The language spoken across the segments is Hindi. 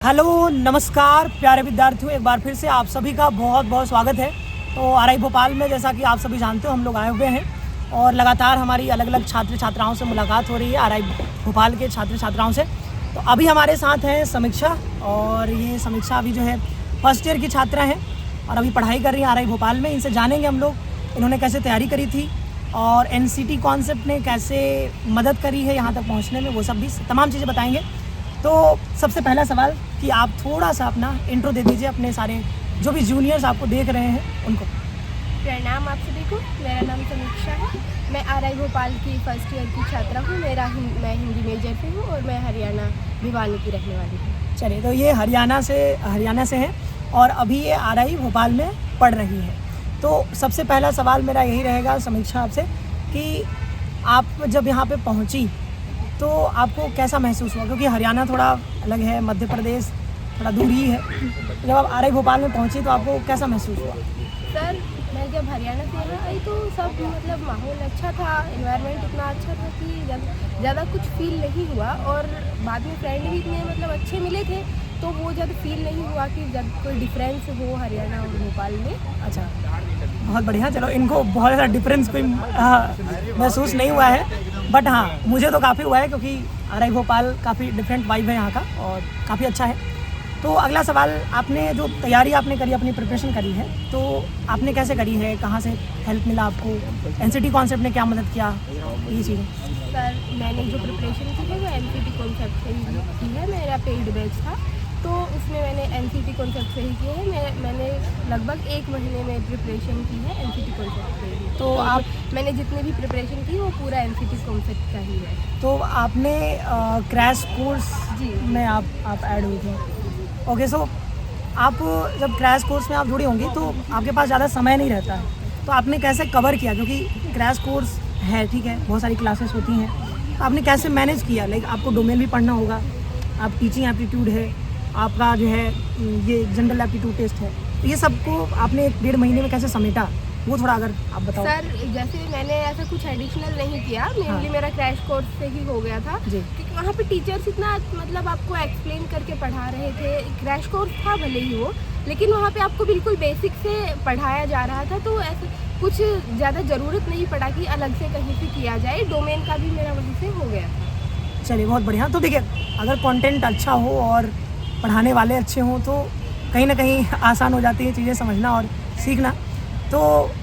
हेलो नमस्कार प्यारे विद्यार्थियों, एक बार फिर से आप सभी का बहुत बहुत स्वागत है। तो आरआई भोपाल में जैसा कि आप सभी जानते हो हम लोग आए हुए हैं और लगातार हमारी अलग अलग छात्र छात्राओं से मुलाकात हो रही है आरआई भोपाल के छात्र छात्राओं से। तो अभी हमारे साथ हैं समीक्षा, और ये समीक्षा अभी जो है फर्स्ट ईयर की छात्रा हैं और अभी पढ़ाई कर रही हैं आरआई भोपाल में। इनसे जानेंगे हम लोग इन्होंने कैसे तैयारी करी थी और एनसीटी कॉन्सेप्ट ने कैसे मदद करी है यहाँ तक पहुँचने में, वो सब भी तमाम चीज़ें बताएँगे। तो सबसे पहला सवाल कि आप थोड़ा सा अपना इंट्रो दे दीजिए अपने सारे जो भी जूनियर्स आपको देख रहे हैं उनको। प्रणाम आप सभी को, मेरा नाम समीक्षा है। मैं आरआई भोपाल की फर्स्ट ईयर की छात्रा हूँ। मैं हिंदी मेजर से हूँ और मैं हरियाणा भिवानी की रहने वाली हूँ। चलिए, तो ये हरियाणा से हैं और अभी ये आरआई भोपाल में पढ़ रही है। तो सबसे पहला सवाल मेरा यही रहेगा समीक्षा आपसे कि आप जब यहाँ पे पहुँची तो आपको कैसा महसूस हुआ, क्योंकि हरियाणा थोड़ा अलग है, मध्य प्रदेश थोड़ा दूर ही है। जब आप आरआई भोपाल में पहुंची तो आपको कैसा महसूस हुआ? सर, मैं जब हरियाणा से यहाँ आई तो सब माहौल अच्छा था, एनवायरनमेंट इतना अच्छा था कि ज़्यादा कुछ फील नहीं हुआ। और बाद में फ्रेंड भी इतने अच्छे मिले थे तो वो ज़्यादा फील नहीं हुआ कि जब कोई डिफरेंस हो हरियाणा और भोपाल में। अच्छा, बहुत बढ़िया। चलो, इनको बहुत ज़्यादा डिफरेंस कोई महसूस नहीं हुआ है, बट हाँ मुझे तो काफ़ी हुआ है, क्योंकि आरआई भोपाल काफ़ी डिफरेंट वाइब है यहाँ का और काफ़ी अच्छा है। तो अगला सवाल, आपने जो तैयारी आपने करी, अपनी प्रिपरेशन करी है, तो आपने कैसे करी है, कहाँ से हेल्प मिला आपको, एनसीटी कॉन्सेप्ट ने क्या मदद किया, ये चीज़ें? सर, मैंने जो प्रिपरेशन की है वो एनसीटी कॉन्सेप्ट से ही की है। मेरा पेड बैच था तो उसमें मैंने एनसीटी कॉन्सेप्ट से ही की है। मैंने लगभग 1 महीने में प्रिपरेशन की है एनसीटी कॉन्सेप्ट से ही। तो मैंने जितनी भी प्रिपरेशन की वो पूरा एनसीटी कॉन्सेप्ट का ही है। तो आपने क्रैश कोर्स में आप ऐड हुई थी। ओके, सो आप जब क्रैश कोर्स में आप जुड़ी होंगी तो आपके पास ज़्यादा समय नहीं रहता है, तो आपने कैसे कवर किया? क्योंकि क्रैश कोर्स है, ठीक है, बहुत सारी क्लासेस होती हैं, तो आपने कैसे मैनेज किया? लाइक आपको डोमेन भी पढ़ना होगा, आप टीचिंग एप्टीट्यूड है, आपका जो है ये जनरल एप्टीट्यूड टेस्ट है, तो ये सबको आपने 1-1.5 महीने में कैसे समेटा, वो थोड़ा अगर आप बताओ। सर, जैसे मैंने ऐसा कुछ एडिशनल नहीं किया, मेनली मेरा क्रैश कोर्स से ही हो गया था, क्योंकि वहाँ पे टीचर्स इतना आपको एक्सप्लेन करके पढ़ा रहे थे। क्रैश कोर्स था भले ही हो, लेकिन वहाँ पे आपको बिल्कुल बेसिक से पढ़ाया जा रहा था, तो ऐसे कुछ ज़्यादा ज़रूरत नहीं पड़ा कि अलग से कहीं से किया जाए। डोमेन का भी मेरा वहीं से हो गया था। चलिए, बहुत बढ़िया। तो देखिए, अगर कंटेंट अच्छा हो और पढ़ाने वाले अच्छे हों तो कहीं ना कहीं आसान हो जाती है चीज़ें समझना और सीखना। तो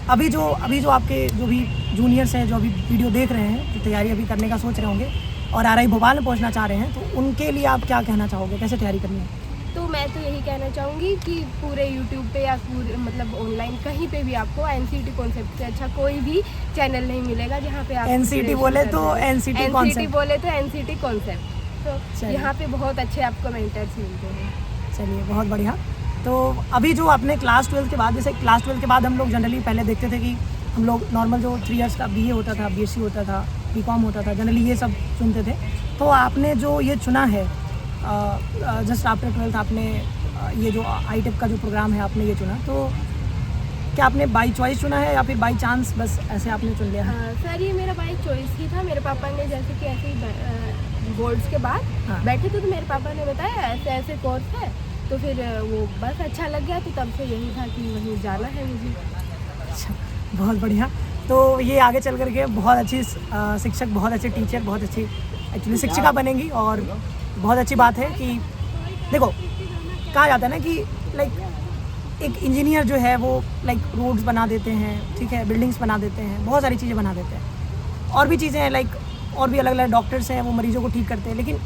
अभी जो आपके जो भी जूनियर्स हैं, जो अभी वीडियो देख रहे हैं, जो तैयारी अभी करने का सोच रहे होंगे और आरआई भोपाल में पहुंचना चाह रहे हैं, तो उनके लिए आप क्या कहना चाहोगे, कैसे तैयारी करनी है? तो मैं तो यही कहना चाहूँगी कि पूरे यूट्यूब पे या पूरे ऑनलाइन कहीं पे भी आपको एनसीटी कॉन्सेप्ट से अच्छा कोई भी चैनल नहीं मिलेगा जहाँ पे आप एनसीटी बोले तो एनसीटी कॉन्सेप्ट, तो यहाँ पे बहुत अच्छे आपको मेंटर्स मिलते हैं। चलिए, बहुत बढ़िया। तो अभी जो आपने क्लास 12 के बाद, जैसे क्लास 12 के बाद हम लोग जनरली पहले देखते थे कि हम लोग नॉर्मल जो 3 इयर्स का बीए होता था, बीएससी होता था, बीकॉम होता था, जनरली ये सब चुनते थे। तो आपने जो ये चुना है जस्ट आफ्टर 12th, आपने ये जो ITEP का जो प्रोग्राम है आपने ये चुना, तो क्या आपने बाई चॉइस चुना है या फिर बाई चांस बस ऐसे आपने चुन लिया है? सर, ये मेरा बाई चॉइस ही था। मेरे पापा ने जैसे कि ऐसे ही बोर्ड्स के बाद बैठे थे तो मेरे पापा ने बताया ऐसे ऐसे कोर्स है, तो फिर वो बस अच्छा लग गया, तो तब से यही था कि वहीं जाना है मुझे। अच्छा, बहुत बढ़िया। तो ये आगे चल करके बहुत अच्छी शिक्षक, बहुत अच्छे टीचर, बहुत अच्छी एक्चुअली शिक्षिका बनेंगी। और बहुत अच्छी बात है कि देखो, कहा जाता है ना कि लाइक एक इंजीनियर जो है वो लाइक रोड्स बना देते हैं, ठीक है, बिल्डिंग्स बना देते हैं, बहुत सारी चीज़ें बना देते हैं, और भी चीज़ें हैं, लाइक और भी अलग अलग डॉक्टर्स हैं, वो मरीजों को ठीक करते हैं, लेकिन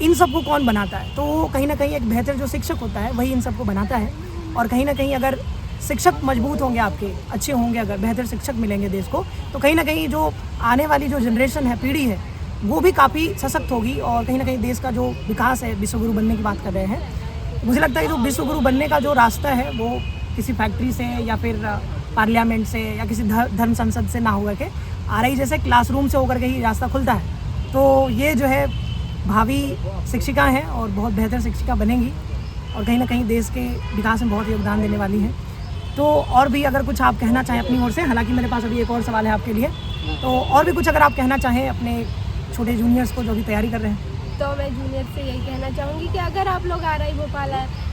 इन सबको कौन बनाता है? तो कहीं ना कहीं एक बेहतर जो शिक्षक होता है वही इन सबको बनाता है। और कहीं ना कहीं अगर शिक्षक मजबूत होंगे, आपके अच्छे होंगे, अगर बेहतर शिक्षक मिलेंगे देश को, तो कहीं ना कहीं जो आने वाली जो जनरेशन है, पीढ़ी है, वो भी काफ़ी सशक्त होगी। और कहीं ना कहीं देश का जो विकास है, विश्वगुरु बनने की बात कर रहे हैं, मुझे लगता है कि जो विश्वगुरु बनने का जो रास्ता है वो किसी फैक्ट्री से या फिर पार्लियामेंट से या किसी धर्म संसद से ना होकर के आरआई जैसे क्लासरूम से होकर के ही रास्ता खुलता है। तो ये जो है भावी शिक्षिका हैं और बहुत बेहतर शिक्षिका बनेंगी और कहीं ना कहीं देश के विकास में बहुत योगदान देने वाली हैं। तो और भी अगर कुछ आप कहना चाहें अपनी ओर से, हालांकि मेरे पास अभी एक और सवाल है आपके लिए, तो और भी कुछ अगर आप कहना चाहें अपने छोटे जूनियर्स को जो भी तैयारी कर रहे हैं। तो मैं जूनियर से यही कहना चाहूँगी कि अगर आप लोग RI भोपाल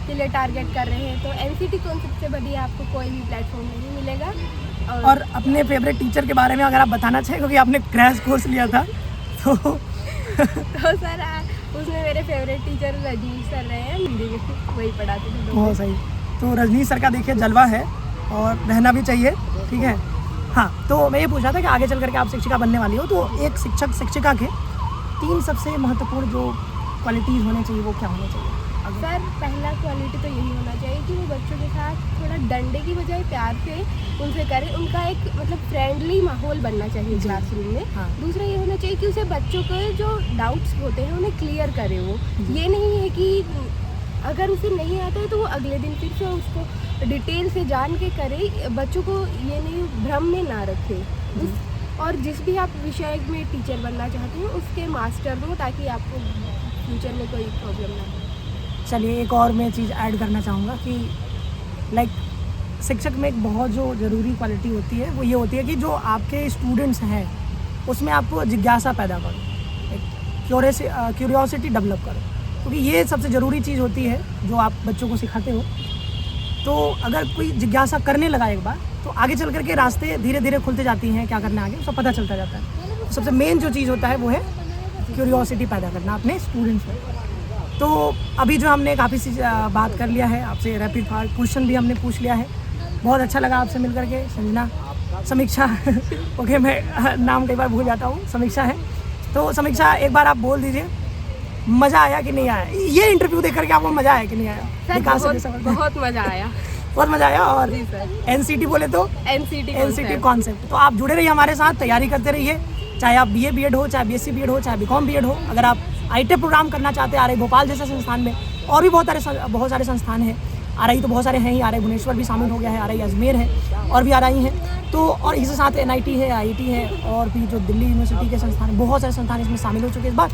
के लिए टारगेट कर रहे हैं तो NCT कॉन्सेप्ट से बढ़िया आपको कोई भी प्लेटफॉर्म नहीं मिलेगा। और अपने फेवरेट टीचर के बारे में अगर आप बताना चाहें, क्योंकि आपने क्रैश कोर्स लिया था तो सर उसमें मेरे फेवरेट टीचर रजनीश सर रहे हैं, हिंदी में वही पढ़ाते थे। बहुत सही। तो रजनीश सर का देखिए जलवा है और रहना भी चाहिए, ठीक है। हाँ, तो मैं ये पूछ रहा था कि आगे चल करके आप शिक्षिका बनने वाली हो, तो एक शिक्षक शिक्षिका के 3 सबसे महत्वपूर्ण जो क्वालिटीज़ होने चाहिए वो क्या होने चाहिए? सर पहला क्वालिटी तो यही होना चाहिए कि वो बच्चों के साथ थोड़ा डंडे की बजाय प्यार से उनसे करें, उनका एक मतलब फ्रेंडली माहौल बनना चाहिए क्लासरूम में। हाँ। दूसरा ये होना चाहिए कि उसे बच्चों के जो डाउट्स होते हैं उन्हें क्लियर करे। वो ये नहीं है कि अगर उसे नहीं आता है तो वो अगले दिन फिर से उसको डिटेल से जान के करे, बच्चों को ये नहीं भ्रम में ना रखे। और जिस भी आप विषय में टीचर बनना चाहते हैं उसके मास्टर हो, ताकि आपको फ्यूचर में कोई प्रॉब्लम ना हो। चलिए, एक और मैं चीज़ ऐड करना चाहूँगा कि लाइक शिक्षक में एक बहुत जो ज़रूरी क्वालिटी होती है वो ये होती है कि जो आपके स्टूडेंट्स हैं उसमें आप जिज्ञासा पैदा करो, एक क्यूरियोसिटी डेवलप करो, क्योंकि ये सबसे ज़रूरी चीज़ होती है जो आप बच्चों को सिखाते हो। तो अगर कोई जिज्ञासा करने लगा एक बार तो आगे चल करके रास्ते धीरे धीरे खुलते जाती हैं, क्या करना आगे उसका पता चलता जाता है। तो सबसे मेन जो चीज़ होता है वो है क्यूरियोसिटी पैदा करना अपने स्टूडेंट्स में। तो अभी जो हमने काफ़ी सी बात कर लिया है, आपसे रैपिड फायर क्वेश्चन भी हमने पूछ लिया है, बहुत अच्छा लगा आपसे मिल करके। संजना, समीक्षा ओके, मैं नाम कई बार भूल जाता हूँ, समीक्षा है। तो समीक्षा, एक बार आप बोल दीजिए मज़ा आया कि नहीं आया? ये इंटरव्यू देख करके आपको मज़ा आया कि नहीं आया? सर बहुत मज़ा आया। बहुत मज़ा आया। और जी सर। NCT बोले तो NCT कॉन्सेप्ट। तो आप जुड़े रहिए हमारे साथ, तैयारी करते रहिए, चाहे आप BA BEd हो, चाहे BSc BEd हो, चाहे BCom BEd हो। अगर आप ITEP प्रोग्राम करना चाहते हैं RI भोपाल जैसे संस्थान में, और भी बहुत सारे संस्थान हैं, RI तो बहुत सारे हैं ही, RI भुवनेश्वर भी शामिल हो गया है, RI अजमेर है, और भी RI हैं। तो और इसके साथ NIT है, IIT है, और भी जो दिल्ली यूनिवर्सिटी के संस्थान, बहुत सारे संस्थान इसमें शामिल हो चुके हैं इस बार।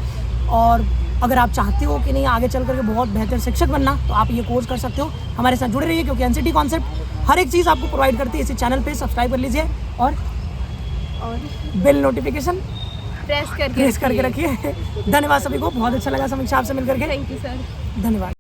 और अगर आप चाहते हो कि नहीं आगे चल करके बहुत बेहतर शिक्षक बनना, तो आप ये कोर्स कर सकते हो। हमारे साथ जुड़े रहिए, क्योंकि NCT कॉन्सेप्ट हर एक चीज़ आपको प्रोवाइड करती है। इसी चैनल पे सब्सक्राइब कर लीजिए और बेल नोटिफिकेशन प्रेस करके रखिए। धन्यवाद सभी को, बहुत अच्छा लगा समीक्षा आपसे मिल करके। Thank you sir. धन्यवाद।